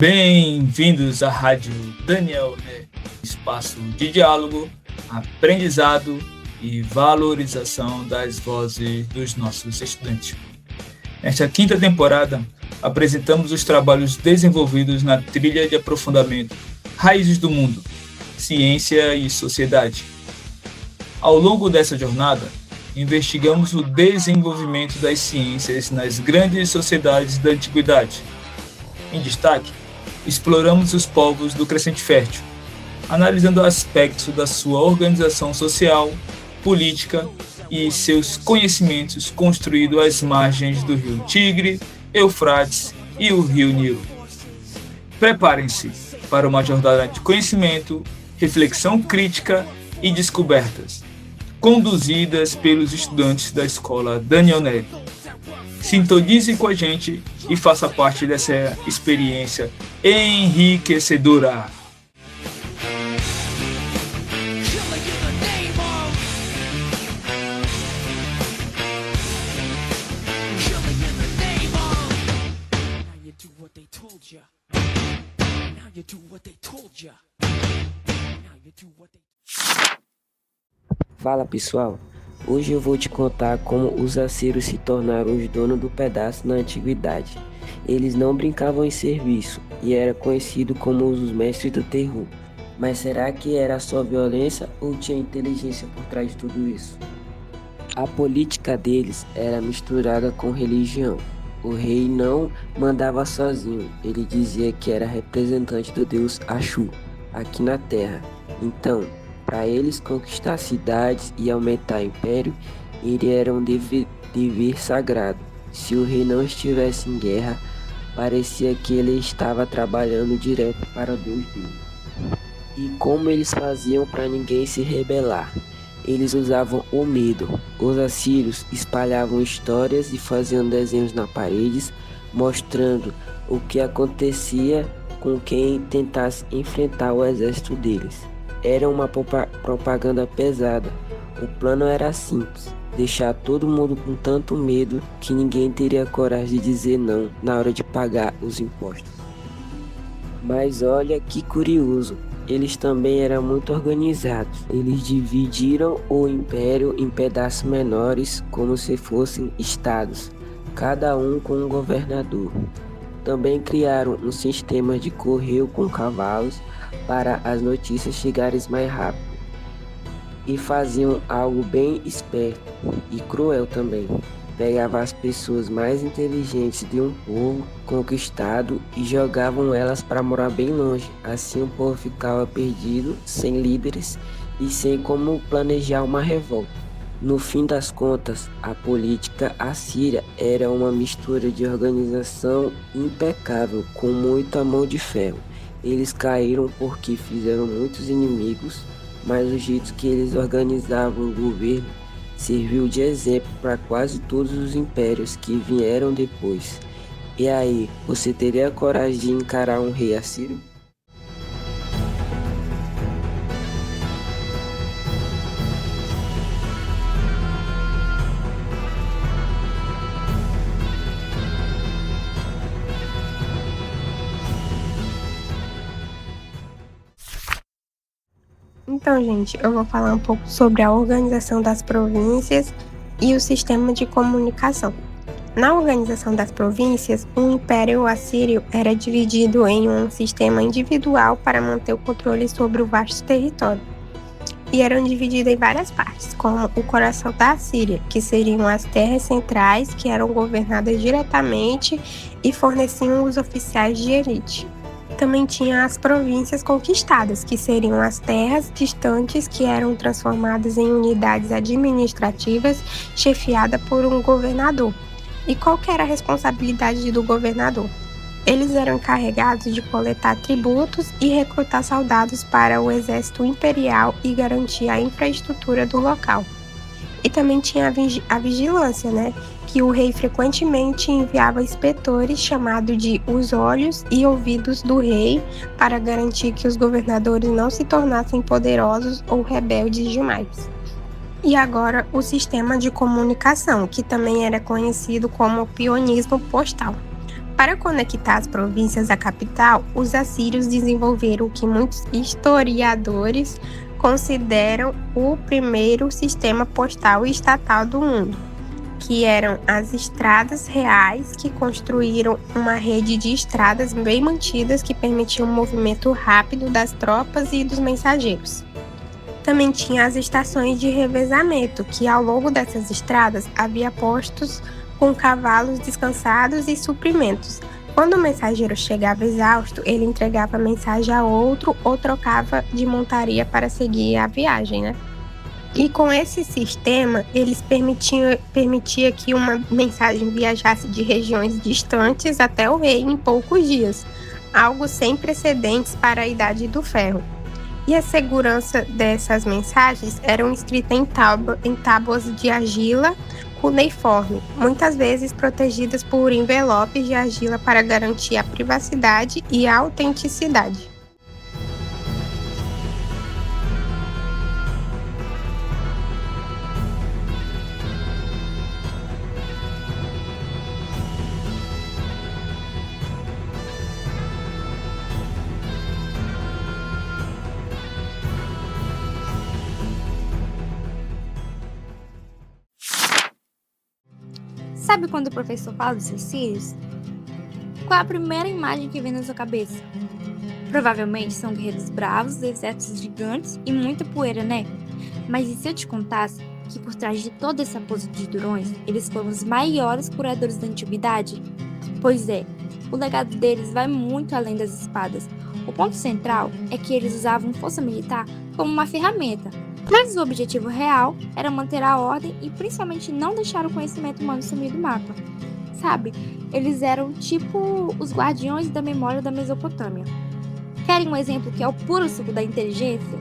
Bem-vindos à Rádio Daniel, espaço de diálogo, aprendizado e valorização das vozes dos nossos estudantes. Nesta quinta temporada, apresentamos os trabalhos desenvolvidos na trilha de aprofundamento Raízes do Mundo, Ciência e Sociedade. Ao longo dessa jornada, investigamos o desenvolvimento das ciências nas grandes sociedades da antiguidade. Em destaque, exploramos os povos do Crescente Fértil, analisando aspectos da sua organização social, política e seus conhecimentos construídos às margens do rio Tigre, Eufrates e o rio Nilo. Preparem-se para uma jornada de conhecimento, reflexão crítica e descobertas, conduzidas pelos estudantes da escola Daniel Neri. Sintonize com a gente e faça parte dessa experiência enriquecedora. Fala pessoal, hoje eu vou te contar como os assírios se tornaram os donos do pedaço na antiguidade. Eles não brincavam em serviço e era conhecido como os mestres do terror. Mas será que era só violência ou tinha inteligência por trás de tudo isso? A política deles era misturada com religião. O rei não mandava sozinho, ele dizia que era representante do deus Axu aqui na terra. Então, para eles conquistar cidades e aumentar o império, ele era um dever sagrado. Se o rei não estivesse em guerra, parecia que ele estava trabalhando direto para o Deus dele. E como eles faziam para ninguém se rebelar? Eles usavam o medo. Os assírios espalhavam histórias e faziam desenhos nas paredes, mostrando o que acontecia com quem tentasse enfrentar o exército deles. Era uma propaganda pesada. O plano era simples: deixar todo mundo com tanto medo que ninguém teria coragem de dizer não na hora de pagar os impostos. Mas olha que curioso, eles também eram muito organizados. Eles dividiram o império em pedaços menores como se fossem estados, cada um com um governador. Também criaram um sistema de correio com cavalos para as notícias chegarem mais rápido. E faziam algo bem esperto e cruel também. Pegavam as pessoas mais inteligentes de um povo conquistado e jogavam elas para morar bem longe. Assim o povo ficava perdido, sem líderes e sem como planejar uma revolta. No fim das contas, a política assíria era uma mistura de organização impecável com muita mão de ferro. Eles caíram porque fizeram muitos inimigos, mas o jeito que eles organizavam o governo serviu de exemplo para quase todos os impérios que vieram depois. E aí, você teria coragem de encarar um rei assírio? Então, gente, eu vou falar um pouco sobre a organização das províncias e o sistema de comunicação. Na organização das províncias, o Império Assírio era dividido em um sistema individual para manter o controle sobre o vasto território. E eram divididos em várias partes, como o coração da Assíria, que seriam as terras centrais, que eram governadas diretamente e forneciam os oficiais de elite. Também tinha as províncias conquistadas, que seriam as terras distantes que eram transformadas em unidades administrativas chefiadas por um governador. E qual que era a responsabilidade do governador? Eles eram encarregados de coletar tributos e recrutar soldados para o exército imperial e garantir a infraestrutura do local. E também tinha a vigilância, que o rei frequentemente enviava inspetores chamados de os olhos e ouvidos do rei para garantir que os governadores não se tornassem poderosos ou rebeldes demais. E agora o sistema de comunicação, que também era conhecido como peonismo postal. Para conectar as províncias à capital, os assírios desenvolveram o que muitos historiadores consideram o primeiro sistema postal estatal do mundo, que eram as estradas reais, que construíram uma rede de estradas bem mantidas que permitiam o movimento rápido das tropas e dos mensageiros. Também tinha as estações de revezamento, que ao longo dessas estradas havia postos com cavalos descansados e suprimentos. Quando o mensageiro chegava exausto, ele entregava a mensagem a outro ou trocava de montaria para seguir a viagem, né? E com esse sistema, eles permitia que uma mensagem viajasse de regiões distantes até o rei em poucos dias, algo sem precedentes para a Idade do Ferro. E a segurança dessas mensagens eram escritas em tábuas de argila cuneiforme, muitas vezes protegidas por envelopes de argila para garantir a privacidade e a autenticidade. Sabe quando o professor fala dos assírios? Qual é a primeira imagem que vem na sua cabeça? Provavelmente são guerreiros bravos, exércitos gigantes e muita poeira, né? Mas e se eu te contasse que por trás de toda essa pose de durões, eles foram os maiores curadores da antiguidade? Pois é, o legado deles vai muito além das espadas. O ponto central é que eles usavam força militar como uma ferramenta, mas o objetivo real era manter a ordem e principalmente não deixar o conhecimento humano sumir do mapa. Sabe, eles eram tipo os guardiões da memória da Mesopotâmia. Querem um exemplo que é o puro suco da inteligência?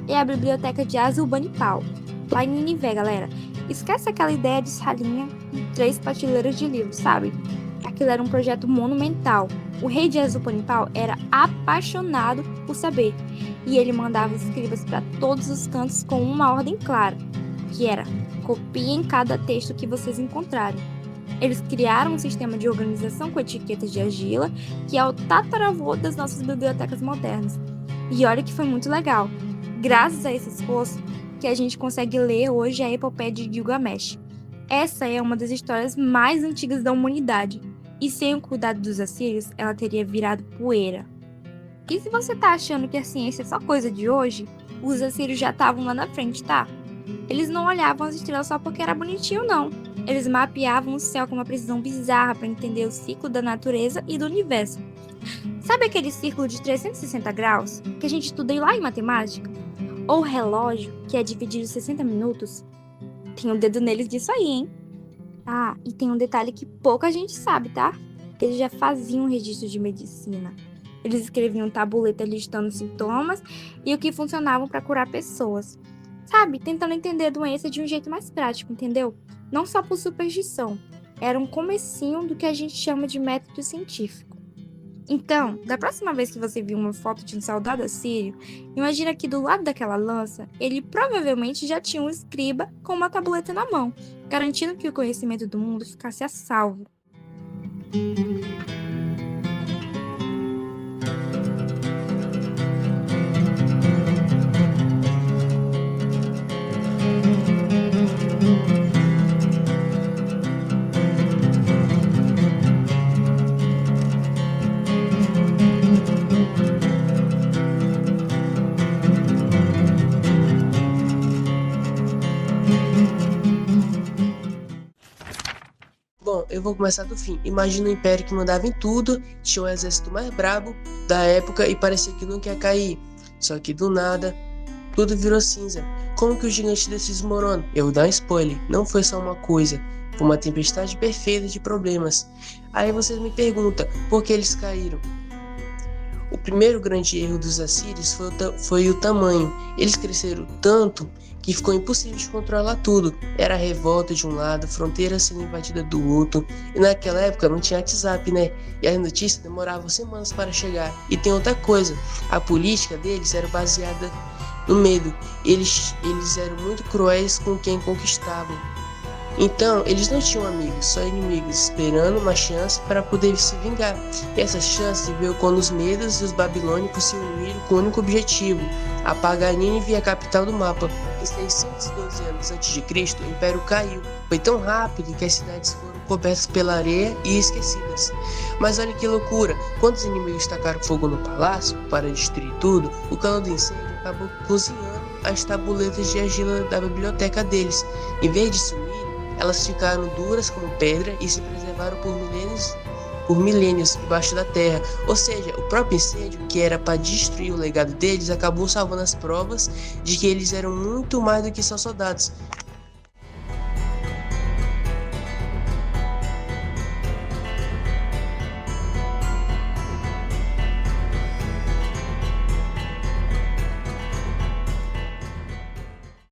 É a biblioteca de Assurbanipal, lá em Nínive, galera. Esquece aquela ideia de salinha e 3 prateleiras de livros, sabe? Aquilo era um projeto monumental. O rei de Assurbanipal era apaixonado por saber, e ele mandava escribas para todos os cantos com uma ordem clara, que era: copiem cada texto que vocês encontrarem. Eles criaram um sistema de organização com etiquetas de argila, que é o tataravô das nossas bibliotecas modernas. E olha que foi muito legal. Graças a esse esforço, que a gente consegue ler hoje a epopeia de Gilgamesh. Essa é uma das histórias mais antigas da humanidade, e sem o cuidado dos assírios, ela teria virado poeira. E se você tá achando que a ciência é só coisa de hoje, os assírios já estavam lá na frente, tá? Eles não olhavam as estrelas só porque era bonitinho, não. Eles mapeavam o céu com uma precisão bizarra para entender o ciclo da natureza e do universo. Sabe aquele círculo de 360 graus que a gente estuda lá em matemática? Ou o relógio, que é dividido em 60 minutos? Tem um dedo neles disso aí, hein? Ah, e tem um detalhe que pouca gente sabe, tá? Eles já faziam registro de medicina. Eles escreviam tabuleta listando sintomas e o que funcionavam para curar pessoas. Sabe, tentando entender a doença de um jeito mais prático, entendeu? Não só por superstição. Era um comecinho do que a gente chama de método científico. Então, da próxima vez que você vir uma foto de um soldado assírio, imagina que do lado daquela lança, ele provavelmente já tinha um escriba com uma tabuleta na mão, garantindo que o conhecimento do mundo ficasse a salvo. Bom, eu vou começar do fim. Imagina um império que mandava em tudo, tinha o exército mais brabo da época e parecia que nunca ia cair. Só que do nada, tudo virou cinza. Como que o gigante desmorona? Eu vou dar um spoiler, não foi só uma coisa, foi uma tempestade perfeita de problemas. Aí vocês me perguntam, por que eles caíram? O primeiro grande erro dos assírios foi o tamanho. Eles cresceram tanto que ficou impossível de controlar tudo. Era revolta de um lado, fronteira sendo invadida do outro. E naquela época não tinha WhatsApp, né? E as notícias demoravam semanas para chegar. E tem outra coisa, a política deles era baseada no medo. Eles eram muito cruéis com quem conquistavam. Então, eles não tinham amigos, só inimigos, esperando uma chance para poder se vingar. E essa chance veio quando os medos e os babilônicos se uniram com o único objetivo: apagar Nínive, a capital do mapa. Em 612 anos a.C., o império caiu. Foi tão rápido que as cidades foram cobertas pela areia e esquecidas. Mas olha que loucura, quando os inimigos tacaram fogo no palácio para destruir tudo, o calor do incêndio acabou cozinhando as tabuletas de argila da biblioteca deles. Em vez de sumir, elas ficaram duras como pedra e se preservaram por milênios debaixo da terra. Ou seja, o próprio incêndio, que era para destruir o legado deles, acabou salvando as provas de que eles eram muito mais do que só soldados.